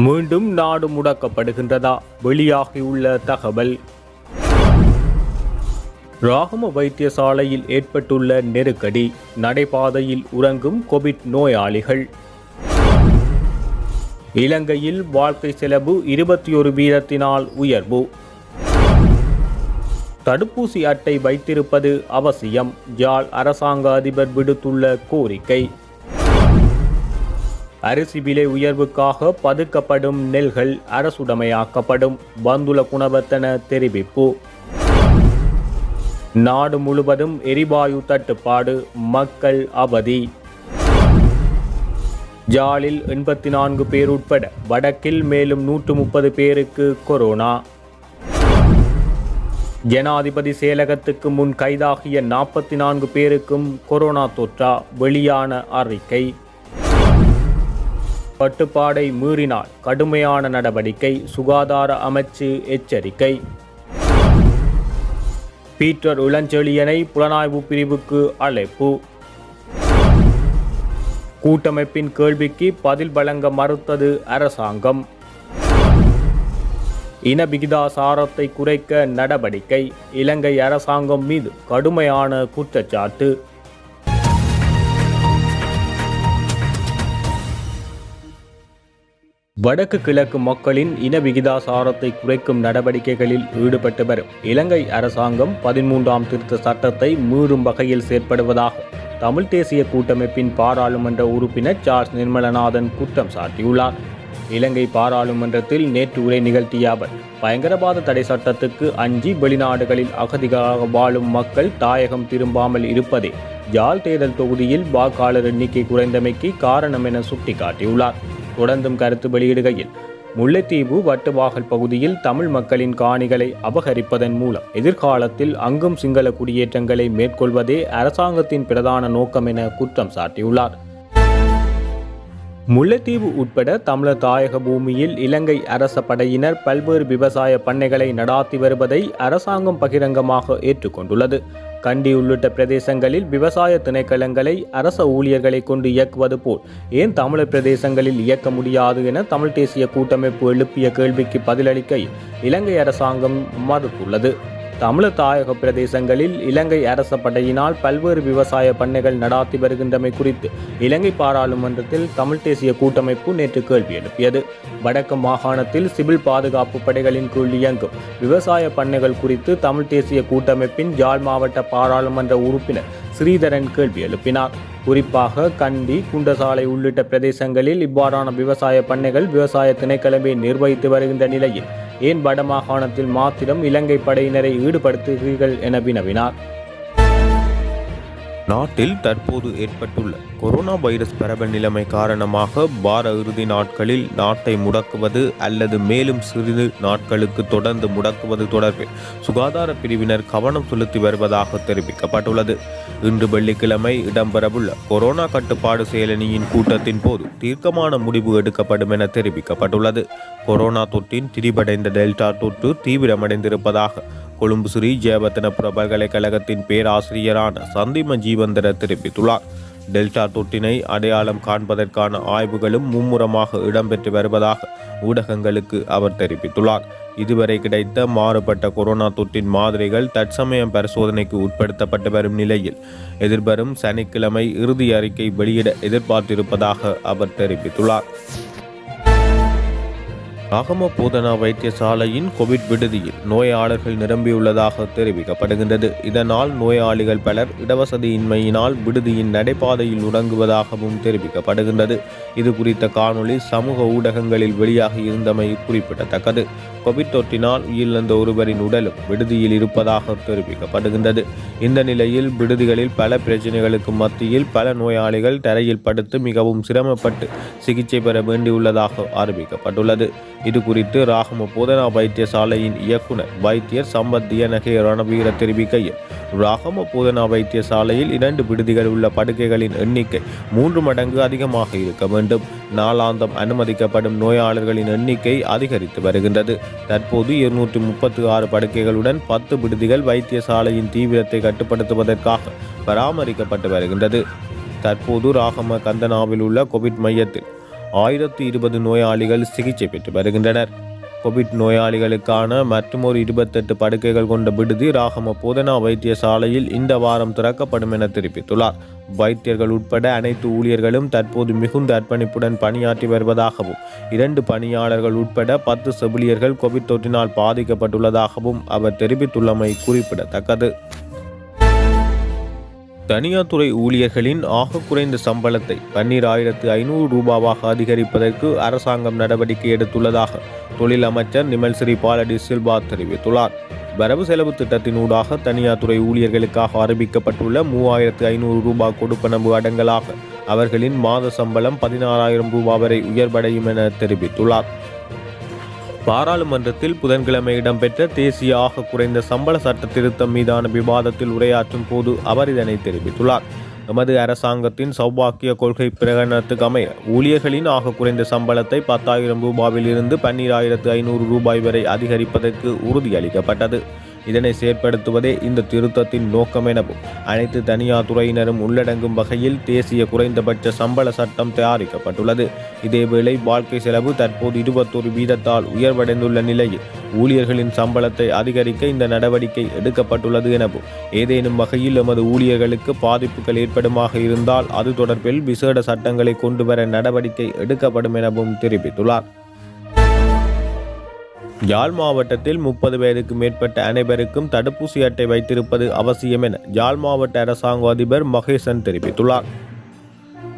மீண்டும் நாடு முடக்கப்படுகின்றதா? வெளியாகியுள்ள தகவல். ராகம வைத்தியசாலையில் ஏற்பட்டுள்ள நெருக்கடி, நடைபாதையில் உறங்கும் கோவிட் நோயாளிகள். இலங்கையில் வாழ்க்கை செலவு 21 வீதத்தினால் உயர்வு. தடுப்பூசி அட்டை வைத்திருப்பது அவசியம், யாழ் அரசாங்க அதிபர் விடுத்துள்ள கோரிக்கை. அரிசி விலை உயர்வுக்காக பதுக்கப்படும் நெல்கள் அரசுடைமையாக்கப்படும், பந்துல குணவர்த்தன தெரிவிப்பு. நாடு முழுவதும் எரிவாயு தட்டுப்பாடு, மக்கள் அவதி. யாழில் 84 பேர் உட்பட வடக்கில் மேலும் 130 பேருக்கு கொரோனா. ஜனாதிபதி செயலகத்துக்கு முன் கைதாகிய 44 பேருக்கும் கொரோனா தொற்றா? வெளியான அறிக்கை. கட்டுப்பாடை மீறினால் கடுமையான நடவடிக்கை, சுகாதார அமைச்சு எச்சரிக்கை. பீட்டர் இளஞ்செழியனை புலனாய்வு பிரிவுக்கு அழைப்பு. கூட்டமைப்பின் கேள்விக்கு பதில் வழங்க மறுத்தது அரசாங்கம். இன விகிதாசாரத்தை குறைக்க நடவடிக்கை, இலங்கை அரசாங்கம் மீது கடுமையான குற்றச்சாட்டு. வடக்கு கிழக்கு மக்களின் இன விகிதாசாரத்தை குறைக்கும் நடவடிக்கைகளில் ஈடுபட்டு வரும் இலங்கை அரசாங்கம் 13ஆம் திருத்த சட்டத்தை மீறும் வகையில் செயற்படுவதாக தமிழ் தேசிய கூட்டமைப்பின் பாராளுமன்ற உறுப்பினர் சார்ஸ் நிர்மலநாதன் குற்றம் சாட்டியுள்ளார். இலங்கை பாராளுமன்றத்தில் நேற்று உரை நிகழ்த்திய அவர், பயங்கரவாத தடை சட்டத்துக்கு அஞ்சி வெளிநாடுகளில் அகதிகளாக வாழும் மக்கள் தாயகம் திரும்பாமல் இருப்பதே யாழ் தேர்தல் தொகுதியில் வாக்காளர் எண்ணிக்கை குறைந்தமைக்கு காரணம் என சுட்டிக்காட்டியுள்ளார். தொடர்ந்தும் கருத்து வெளியிடுகையில், முல்லைத்தீவு வட்டுவாகல் பகுதியில் தமிழ் மக்களின் காணிகளை அபகரிப்பதன் மூலம் எதிர்காலத்தில் அங்கும் சிங்கள குடியேற்றங்களை மேற்கொள்வதே அரசாங்கத்தின் பிரதான நோக்கம் என குற்றம் சாட்டியுள்ளார். முல்லைத்தீவு உட்பட தமிழர் தாயக பூமியில் இலங்கை அரச படையினர் பல்வேறு விவசாய பண்ணைகளை நடாத்தி வருவதை அரசாங்கம் பகிரங்கமாக ஏற்றுக்கொண்டுள்ளது. கண்டி உள்ளிட்ட பிரதேசங்களில் விவசாய திணைக்களங்களை அரச ஊழியர்களை கொண்டு இயக்குவது போல் ஏன் தமிழர் பிரதேசங்களில் இயக்க முடியாது என தமிழ் தேசிய கூட்டமைப்பு எழுப்பிய கேள்விக்கு பதிலளிக்கையில் இலங்கை அரசாங்கம் மறுத்துள்ளது. தமிழர் தாயக பிரதேசங்களில் இலங்கை அரச படையினால் பல்வேறு விவசாய பண்ணைகள் நடாத்தி வருகின்றமை குறித்து இலங்கை பாராளுமன்றத்தில் தமிழ் தேசிய கூட்டமைப்பு நேற்று கேள்வி எழுப்பியது. வடக்கு மாகாணத்தில் சிவில் பாதுகாப்பு படைகளின் கீழ் இயங்கும் விவசாய பண்ணைகள் குறித்து தமிழ் தேசிய கூட்டமைப்பின் யாழ் மாவட்ட பாராளுமன்ற உறுப்பினர் ஸ்ரீதரன் கேள்வி எழுப்பினார். குறிப்பாக கண்டி, குண்டசாலை உள்ளிட்ட பிரதேசங்களில் இவ்வாறான விவசாய பண்ணைகள் விவசாய திணைக்களமே நிர்வகித்து வருகின்ற நிலையில் ஏன் வடமாகாணத்தில் மாத்திரம் இலங்கை படையினரை ஈடுபடுத்துகிறீர்கள் என வினவினார். நாட்டில் தற்போது ஏற்பட்டுள்ள கொரோனா வைரஸ் பரவல் நிலைமை காரணமாக வார இறுதி நாட்களில் நாட்டை முடக்குவது அல்லது மேலும் சிறிது நாட்களுக்கு தொடர்ந்து முடக்குவது தொடர்பில் சுகாதார பிரிவினர் கவனம் செலுத்தி வருவதாக தெரிவிக்கப்பட்டுள்ளது. இன்று வெள்ளிக்கிழமை இடம்பெறவுள்ள கொரோனா கட்டுப்பாடு செயலணியின் கூட்டத்தின் போது தீர்க்கமான முடிவு எடுக்கப்படும் என தெரிவிக்கப்பட்டுள்ளது. கொரோனா தொற்றின் திரிபடைந்த டெல்டா தொற்று தீவிரமடைந்திருப்பதாக கொழும்பு ஸ்ரீ ஜெயவர்தனபுர பல்கலைக்கழகத்தின் பேராசிரியரான சந்திம ஜீவந்தர தெரிவித்துள்ளார். டெல்டா தொற்றினை அடையாளம் காண்பதற்கான ஆய்வுகளும் மும்முரமாக இடம்பெற்று வருவதாக ஊடகங்களுக்கு அவர் தெரிவித்துள்ளார். இதுவரை கிடைத்த மாறுபட்ட கொரோனா தொற்றின் மாதிரிகள் தற்சமயம் பரிசோதனைக்கு உட்படுத்தப்பட்டு வரும் நிலையில் எதிர்வரும் சனிக்கிழமை இறுதி அறிக்கை வெளியிட எதிர்பார்த்திருப்பதாக அவர் தெரிவித்துள்ளார். ராகம போதனா வைத்தியசாலையின் கோவிட் விடுதியில் நோயாளர்கள் நிரம்பியுள்ளதாக தெரிவிக்கப்படுகின்றது. இதனால் நோயாளிகள் பலர் இடவசதியின்மையினால் விடுதியின் நடைபாதையில் உறங்குவதாகவும் தெரிவிக்கப்படுகின்றது. இது குறித்த காணொளி சமூக ஊடகங்களில் வெளியாகி இருந்தமை குறிப்பிடத்தக்கது. கோவிட் தொற்றினால் உயிரிழந்த ஒருவரின் உடலும் விடுதியில் இருப்பதாக தெரிவிக்கப்படுகின்றது. இந்த நிலையில் விடுதிகளில் பல பிரச்சனைகளுக்கு மத்தியில் பல நோயாளிகள் தரையில் படுத்து மிகவும் சிரமப்பட்டு சிகிச்சை பெற வேண்டியுள்ளதாக அறிவிக்கப்பட்டுள்ளது. இது குறித்து ராகம போதனா வைத்தியசாலையின் இயக்குனர் வைத்தியர் சம்பத் தியனகே ரணவீர தெரிவிக்கையில், ராகம போதனா வைத்தியசாலையில் 2 விடுதிகள் உள்ள படுக்கைகளின் எண்ணிக்கை 3 மடங்கு அதிகமாக இருக்க வேண்டும். நாளாந்தம் அனுமதிக்கப்படும் நோயாளர்களின் எண்ணிக்கை அதிகரித்து வருகின்றது. தற்போது 236 படுக்கைகளுடன் 10 விடுதிகள் வைத்தியசாலையின் தீவிரத்தை கட்டுப்படுத்துவதற்காக பராமரிக்கப்பட்டு வருகின்றது. தற்போது ராகம கந்தனாவில் உள்ள கோவிட் மையத்தில் 1020 நோயாளிகள் சிகிச்சை பெற்று வருகின்றனர். கோவிட் நோயாளிகளுக்கான மற்றுமொரு 28 படுக்கைகள் கொண்ட விடுதி ராகம போதனா வைத்தியசாலையில் இந்த வாரம் திறக்கப்படும் என தெரிவித்துள்ளார். வைத்தியர்கள் உட்பட அனைத்து ஊழியர்களும் தற்போது மிகுந்த அர்ப்பணிப்புடன் பணியாற்றி வருவதாகவும் 2 பணியாளர்கள் உட்பட 10 செவிலியர்கள் கோவிட் தொற்றினால் பாதிக்கப்பட்டுள்ளதாகவும் அவர் தெரிவித்துள்ளமை குறிப்பிடத்தக்கது. தனியார் துறை ஊழியர்களின் ஆக குறைந்த சம்பளத்தை 12,500 ரூபாவாக அதிகரிப்பதற்கு அரசாங்கம் நடவடிக்கை எடுத்துள்ளதாக தொழில் அமைச்சர் நிமல் ஸ்ரீபால டி சில்வா தெரிவித்துள்ளார். வரவு செலவு திட்டத்தினூடாக தனியார் துறை ஊழியர்களுக்காக அறிவிக்கப்பட்டுள்ள 3,500 ரூபாய் கொடுப்பனவு அடங்கலாக அவர்களின் மாத சம்பளம் 16,000 ரூபாய் வரை உயர்வடையும் என தெரிவித்துள்ளார். பாராளுமன்றத்தில் புதன்கிழமை இடம்பெற்ற தேசிய ஆக குறைந்த சம்பள சட்ட திருத்தம் மீதான விவாதத்தில் உரையாற்றும் போது அவர் இதனை தெரிவித்துள்ளார். எமது அரசாங்கத்தின் சௌபாக்கிய கொள்கை பிரகடனத்துக்கு அமைய ஊழியர்களின் ஆக குறைந்த சம்பளத்தை 10,000 ரூபாயில் இருந்து 12,500 ரூபாய் வரை அதிகரிப்பதற்கு உறுதியளிக்கப்பட்டது. இதனை செயற்படுத்துவதே இந்த திருத்தத்தின் நோக்கம் எனவும் அனைத்து தனியார் துறையினரும் உள்ளடங்கும் வகையில் தேசிய குறைந்தபட்ச சம்பள சட்டம் தயாரிக்கப்பட்டுள்ளது. இதேவேளை வாழ்க்கை செலவு தற்போது 21 வீதத்தால் உயர்வடைந்துள்ள நிலையில் ஊழியர்களின் சம்பளத்தை அதிகரிக்க இந்த நடவடிக்கை எடுக்கப்பட்டுள்ளது எனவும் ஏதேனும் வகையில் எமது ஊழியர்களுக்கு பாதிப்புகள் ஏற்படுமாக இருந்தால் அது தொடர்பில் விசேட சட்டங்களை கொண்டுவர நடவடிக்கை எடுக்கப்படும் எனவும் தெரிவித்துள்ளார். யாழ் மாவட்டத்தில் 30 வயதுக்கு மேற்பட்ட அனைவருக்கும் தடுப்பூசி அட்டை வைத்திருப்பது அவசியம் என யாழ் மாவட்ட அரசாங்க அதிபர் மகேசன் தெரிவித்துள்ளார்.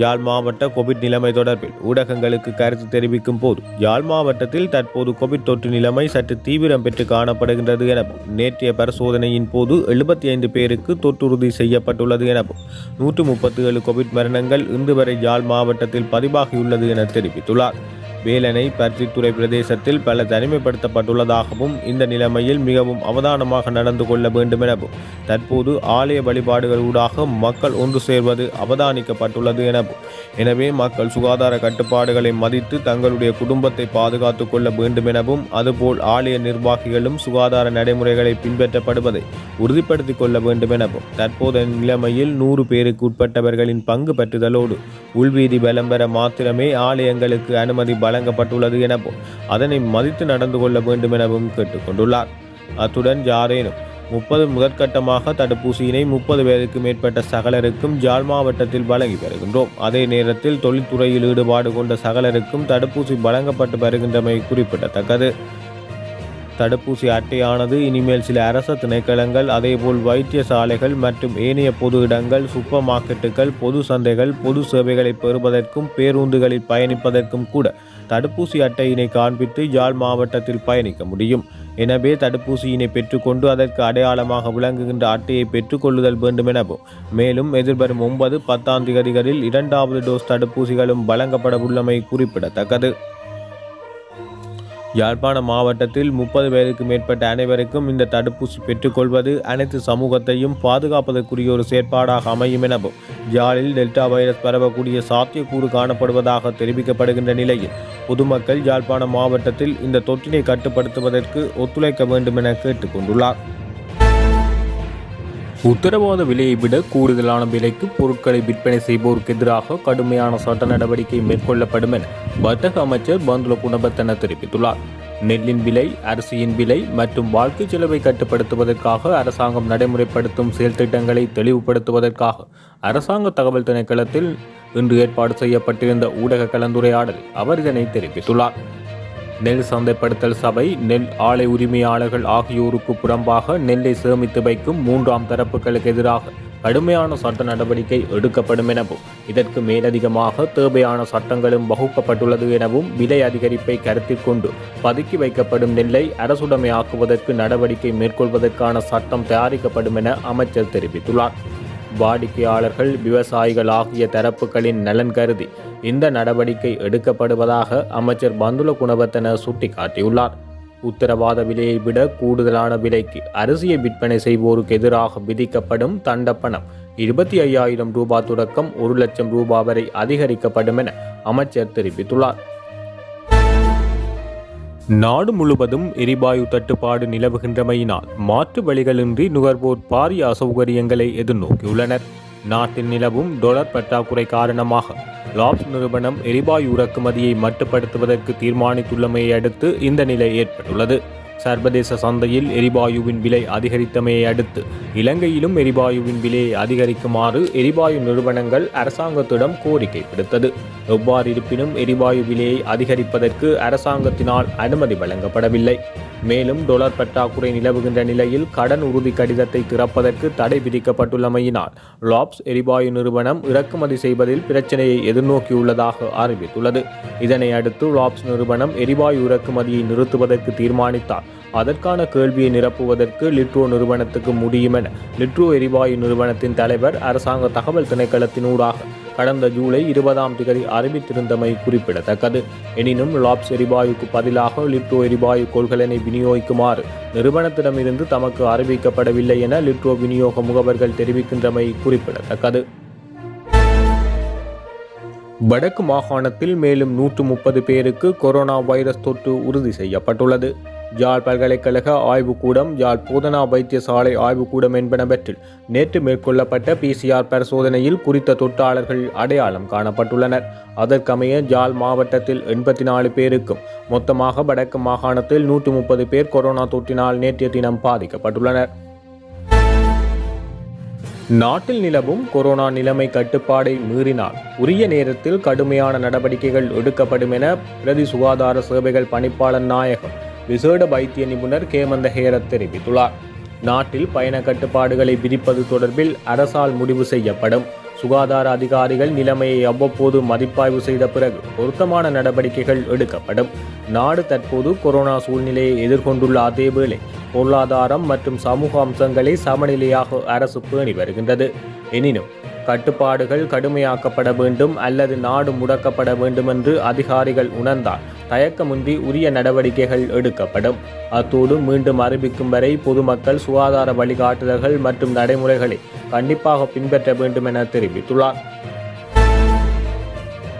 யாழ் மாவட்ட கோவிட் நிலைமை தொடர்பில் ஊடகங்களுக்கு கருத்து தெரிவிக்கும் போது யாழ் மாவட்டத்தில் தற்போது கோவிட் தொற்று நிலைமை சற்று தீவிரம் பெற்று காணப்படுகின்றது எனவும் நேற்றைய பரிசோதனையின் போது 75 பேருக்கு தொற்றுறுதி செய்யப்பட்டுள்ளது எனவும் 137 கோவிட் மரணங்கள் இன்று வரை யாழ் மாவட்டத்தில் பதிவாகியுள்ளது என தெரிவித்துள்ளார். வேலனை பருத்தித்துறை பிரதேசத்தில் பல தனிமைப்படுத்தப்பட்டுள்ளதாகவும் இந்த நிலைமையில் மிகவும் அவதானமாக நடந்து கொள்ள வேண்டும் எனவும் தற்போது ஆலய வழிபாடுகள் ஊடாக மக்கள் ஒன்று சேர்வது அவதானிக்கப்பட்டுள்ளது எனவும் எனவே மக்கள் சுகாதார கட்டுப்பாடுகளை மதித்து தங்களுடைய குடும்பத்தை பாதுகாத்துக் கொள்ள வேண்டும் எனவும் அதுபோல் ஆலய நிர்வாகிகளும் சுகாதார நடைமுறைகளை பின்பற்றப்படுவதை உறுதிப்படுத்திக் கொள்ள வேண்டும் எனவும் தற்போதைய நிலைமையில் 100 பேருக்கு உட்பட்டவர்களின் பங்கு பற்றுதலோடு உள்வீதி பலம் பெற மாத்திரமே ஆலயங்களுக்கு அனுமதி வழங்கப்பட்டுள்ளது எனவும் அதனை மதித்து நடந்து கொள்ள வேண்டும் எனவும் கேட்டுக்கொண்டுள்ளார். அத்துடன் யாரேனும் 30 முதற்கட்டமாக தடுப்பூசியினை 30 வயதுக்கு மேற்பட்ட சகலருக்கும் யாழ் மாவட்டத்தில் வழங்கி வருகின்றோம். அதே நேரத்தில் தொழில்துறையில் ஈடுபாடு கொண்ட சகலருக்கும் தடுப்பூசி வழங்கப்பட்டு வருகின்றமை குறிப்பிடத்தக்கது. தடுப்பூசி அட்டையானது இனிமேல் சில அரச திணைக்களங்கள் அதேபோல் வைத்தியசாலைகள் மற்றும் ஏனைய பொது இடங்கள் சூப்பர் மார்க்கெட்டுகள் பொது சந்தைகள் பொது சேவைகளை பெறுவதற்கும் பேருந்துகளில் பயணிப்பதற்கும் கூட தடுப்பூசி அட்டையினை காண்பித்து யாழ் மாவட்டத்தில் பயணிக்க முடியும். எனவே தடுப்பூசியினை பெற்றுக்கொண்டு அதற்கு அடையாளமாக விளங்குகின்ற அட்டையை பெற்றுக்கொள்ளுதல் வேண்டும் எனவும் மேலும் எதிர்வரும் 9, 10 தேதிகளில் 2வது டோஸ் தடுப்பூசிகளும் வழங்கப்பட உள்ளமை குறிப்பிடத்தக்கது. யாழ்ப்பாண மாவட்டத்தில் 30 வயதுக்கு மேற்பட்ட அனைவருக்கும் இந்த தடுப்பூசி பெற்றுக்கொள்வது அனைத்து சமூகத்தையும் பாதுகாப்பதற்குரிய ஒரு செயற்பாடாக அமையும் எனவும் யாழில் டெல்டா வைரஸ் பரவக்கூடிய சாத்தியக்கூறு காணப்படுவதாக தெரிவிக்கப்படுகின்ற நிலையில் பொதுமக்கள் யாழ்ப்பாண மாவட்டத்தில் இந்த தொற்றினை கட்டுப்படுத்துவதற்கு ஒத்துழைக்க வேண்டும் என கேட்டுக்கொண்டுள்ளார். உத்தரவாத விலையை விட கூடுதலான விலைக்கு பொருட்களை விற்பனை செய்வோருக்கு எதிராக கடுமையான சட்ட நடவடிக்கை மேற்கொள்ளப்படும் என வர்த்தக அமைச்சர் பந்துல குணவர்த்தன தெரிவித்துள்ளார். நெல்லின் விலை, அரிசியின் விலை மற்றும் வாழ்க்கை செலவை கட்டுப்படுத்துவதற்காக அரசாங்கம் நடைமுறைப்படுத்தும் செயல் திட்டங்களை தெளிவுபடுத்துவதற்காக அரசாங்க தகவல் திணைக்களத்தில் இன்று ஏற்பாடு செய்யப்பட்டிருந்த ஊடக கலந்துரையாடல் அவர் இதனை தெரிவித்துள்ளார். நெல் சந்தைப்படுத்தல் சபை நெல் ஆலை உரிமையாளர்கள் ஆகியோருக்கு புறம்பாக நெல்லை சேமித்து வைக்கும் 3ஆம் தரப்புகளுக்கு எதிராக கடுமையான சட்ட நடவடிக்கை எடுக்கப்படும் எனவும் இதற்கு மேலதிகமாக தேவையான சட்டங்களும் வகுக்கப்பட்டுள்ளது எனவும் விலை அதிகரிப்பை கருத்தில் கொண்டு பதுக்கி வைக்கப்படும் நெல்லை அரசுடைமையாக்குவதற்கு நடவடிக்கை மேற்கொள்வதற்கான சட்டம் தயாரிக்கப்படும் என அமைச்சர் தெரிவித்துள்ளார். வாடிக்கையாளர்கள், விவசாயிகள் ஆகிய தரப்புகளின் நலன் கருதி இந்த நடவடிக்கை எடுக்கப்படுவதாக அமைச்சர் பந்துல குணவர்த்தன சுட்டிக்காட்டியுள்ளார். உத்தரவாத விலையை விட கூடுதலான விலைக்கு அரிசியை விற்பனை செய்வோருக்கு எதிராக விதிக்கப்படும் தண்டப்பணம் 25,000 ரூபாய் தொடக்கம் 1 லட்சம் ரூபாய் வரை அதிகரிக்கப்படும் என அமைச்சர் தெரிவித்துள்ளார். நாடு முழுவதும் எரிவாயு தட்டுப்பாடு நிலவுகின்றமையினால் மாற்று வழிகளின்றி நுகர்வோர் பாரிய அசௌகரியங்களை எதிர்நோக்கியுள்ளனர். நாட்டில் நிலவும் டொலர் பற்றாக்குறை காரணமாக லாப்ஸ் நிறுவனம் எரிவாயு இறக்குமதியை மட்டுப்படுத்துவதற்கு தீர்மானித்துள்ளமையை அடுத்து இந்த நிலை ஏற்பட்டுள்ளது. சர்வதேச சந்தையில் எரிவாயுவின் விலை அதிகரித்தமையை அடுத்து இலங்கையிலும் எரிவாயுவின் விலையை அதிகரிக்குமாறு எரிவாயு நிறுவனங்கள் அரசாங்கத்திடம் கோரிக்கை விடுத்தது. எவ்வாறு இருப்பினும் எரிவாயு விலையை அதிகரிப்பதற்கு அரசாங்கத்தினால் அனுமதி வழங்கப்படவில்லை. மேலும் டொலர் பற்றாக்குறை நிலவுகின்ற நிலையில் கடன் உறுதி கடிதத்தை திறப்பதற்கு தடை விதிக்கப்பட்டுள்ளமையினால் லாப்ஸ் எரிவாயு நிறுவனம் இறக்குமதி செய்வதில் பிரச்சினையை எதிர்நோக்கியுள்ளதாக அறிவித்துள்ளது. இதனை அடுத்து லாப்ஸ் நிறுவனம் எரிவாயு இறக்குமதியை நிறுத்துவதற்கு தீர்மானித்தார் அதற்கான கேள்வியை நிரப்புவதற்கு லிட்ரோ நிறுவனத்துக்கு முடியும் என லிட்ரோ எரிவாயு நிறுவனத்தின் தலைவர் அரசாங்க தகவல் திணைக்களத்தினூடாக கடந்த ஜூலை 20 அறிவித்திருந்தமை குறிப்பிடத்தக்கது. எனினும் லாப்ஸ் எரிவாயுக்கு பதிலாக லிட்ரோ எரிவாயு கொள்கலனை விநியோகிக்குமாறு நிறுவனத்திடமிருந்து தமக்கு அறிவிக்கப்படவில்லை என லிட்ரோ விநியோக முகவர்கள் தெரிவிக்கின்றமை குறிப்பிடத்தக்கது. வடக்கு மாகாணத்தில் மேலும் 130 பேருக்கு கொரோனா வைரஸ் தொற்று உறுதி செய்யப்பட்டுள்ளது. யாழ் பல்கலைக்கழக ஆய்வுக்கூடம், யாழ் போதனா வைத்தியசாலை ஆய்வுக்கூடம் என்பனவற்றில் நேற்று மேற்கொள்ளப்பட்ட PCR பரிசோதனையில் குறித்த தொற்றாளர்கள் அடையாளம் காணப்பட்டுள்ளனர். அதற்கமைய யாழ் மாவட்டத்தில் 84 பேருக்கும் மொத்தமாக வடக்கு மாகாணத்தில் 130 பேர் கொரோனா தொற்றினால் நேற்றைய தினம் பாதிக்கப்பட்டுள்ளனர். நாட்டில் நிலவும் கொரோனா நிலைமை கட்டுப்பாடை மீறினால் உரிய நேரத்தில் கடுமையான நடவடிக்கைகள் எடுக்கப்படும் என பிரதி சுகாதார சேவைகள் பணிப்பாளர் நாயகம் விசேட வைத்திய நிபுணர் கேமந்த ஹேரத் தெரிவித்துள்ளார். நாட்டில் பயண கட்டுப்பாடுகளை விதிப்பது தொடர்பில் அரசால் முடிவு செய்யப்படும். சுகாதார அதிகாரிகள் நிலைமையை அவ்வப்போது மதிப்பாய்வு செய்த பிறகு பொருத்தமான நடவடிக்கைகள் எடுக்கப்படும். நாடு தற்போது கொரோனா சூழ்நிலையை எதிர்கொண்டுள்ள அதேவேளை பொருளாதாரம் மற்றும் சமூக அம்சங்களை சமநிலையாக அரசு பேணி வருகின்றது. எனினும் கட்டுப்பாடுகள் கடுமையாக்கப்பட வேண்டும் அல்லது நாடு முடக்கப்பட வேண்டும் என்று அதிகாரிகள் உணர்ந்தால் தயக்கமின்றி உரிய நடவடிக்கைகள் எடுக்கப்படும். அத்தோடு மீண்டும் அறிவிக்கும் வரை பொதுமக்கள் சுகாதார வழிகாட்டுதல்கள் மற்றும் நடைமுறைகளை கண்டிப்பாக பின்பற்ற வேண்டும் என தெரிவித்துள்ளார்.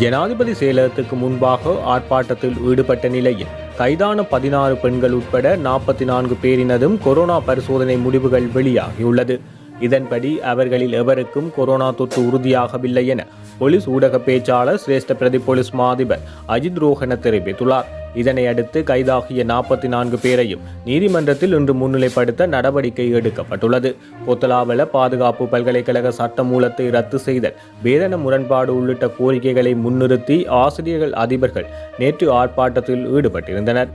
ஜனாதிபதி செயலகத்துக்கு முன்பாக ஆர்ப்பாட்டத்தில் ஈடுபட்ட நிலையில் கைதான 16 பெண்கள் உட்பட 44 பேரினதும் கொரோனா பரிசோதனை முடிவுகள் வெளியாகியுள்ளது. இதன்படி அவர்களில் எவருக்கும் கொரோனா தொற்று உறுதியாகவில்லை என போலீஸ் ஊடக பேச்சாளர் சிரேஷ்ட பிரதி போலீஸ் மாதிபர் அஜித் ரோஹன தெரிவித்துள்ளார். இதனை அடுத்து கைதாகிய 44 பேரையும் நீதிமன்றத்தில் இன்று முன்னிலைப்படுத்த நடவடிக்கை எடுக்கப்பட்டுள்ளது. கொத்தலாவல பாதுகாப்பு பல்கலைக்கழக சட்டமூலத்தை ரத்து செய்தல், வேதன முரண்பாடு உள்ளிட்ட கோரிக்கைகளை முன்னிறுத்தி ஆசிரியர்கள் அதிபர்கள் நேற்று ஆர்ப்பாட்டத்தில் ஈடுபட்டிருந்தனர்.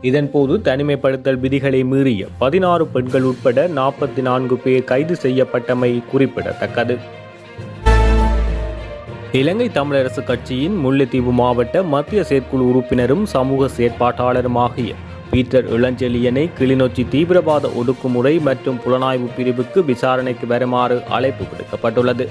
இதன்போது தனிமைப்படுத்தல் விதிகளை மீறிய 16 பெண்கள் உட்பட 44 பேர் கைது செய்யப்பட்டமை குறிப்பிடத்தக்கது. இலங்கை தமிழரசு கட்சியின் முல்லைத்தீவு மாவட்ட மத்திய செயற்குழு உறுப்பினரும் சமூக செயற்பாட்டாளருமாகிய பீட்டர் இளஞ்செழியனை கிளிநொச்சி தீவிரவாத ஒடுக்குமுறை மற்றும் புலனாய்வு பிரிவுக்கு விசாரணைக்கு வருமாறு அழைப்பு விடுக்கப்பட்டுள்ளது.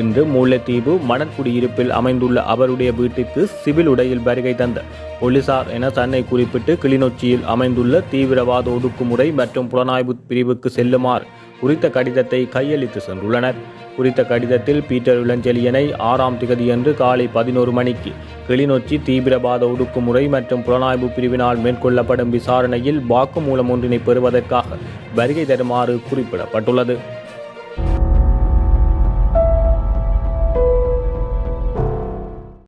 இன்று முல்லைத்தீவு மணற்குடியிருப்பில் அமைந்துள்ள அவருடைய வீட்டுக்கு சிவில் உடையில் வருகை தந்த போலீசார் என தன்னை குறிப்பிட்டு கிளிநொச்சியில் அமைந்துள்ள தீவிரவாத ஒடுக்குமுறை மற்றும் புலனாய்வு பிரிவுக்கு செல்லுமாறு குறித்த கடிதத்தை கையளித்து சென்றுள்ளனர். குறித்த கடிதத்தில் பீட்டர் இளஞ்செழியனை 6ஆம் திகதியன்று காலை 11 மணிக்கு கிளிநொச்சி தீவிரவாத ஒடுக்குமுறை மற்றும் புலனாய்வு பிரிவினால் மேற்கொள்ளப்படும் விசாரணையில் வாக்குமூலம் ஒன்றினை பெறுவதற்காக வருகை தருமாறு குறிப்பிடப்பட்டுள்ளது.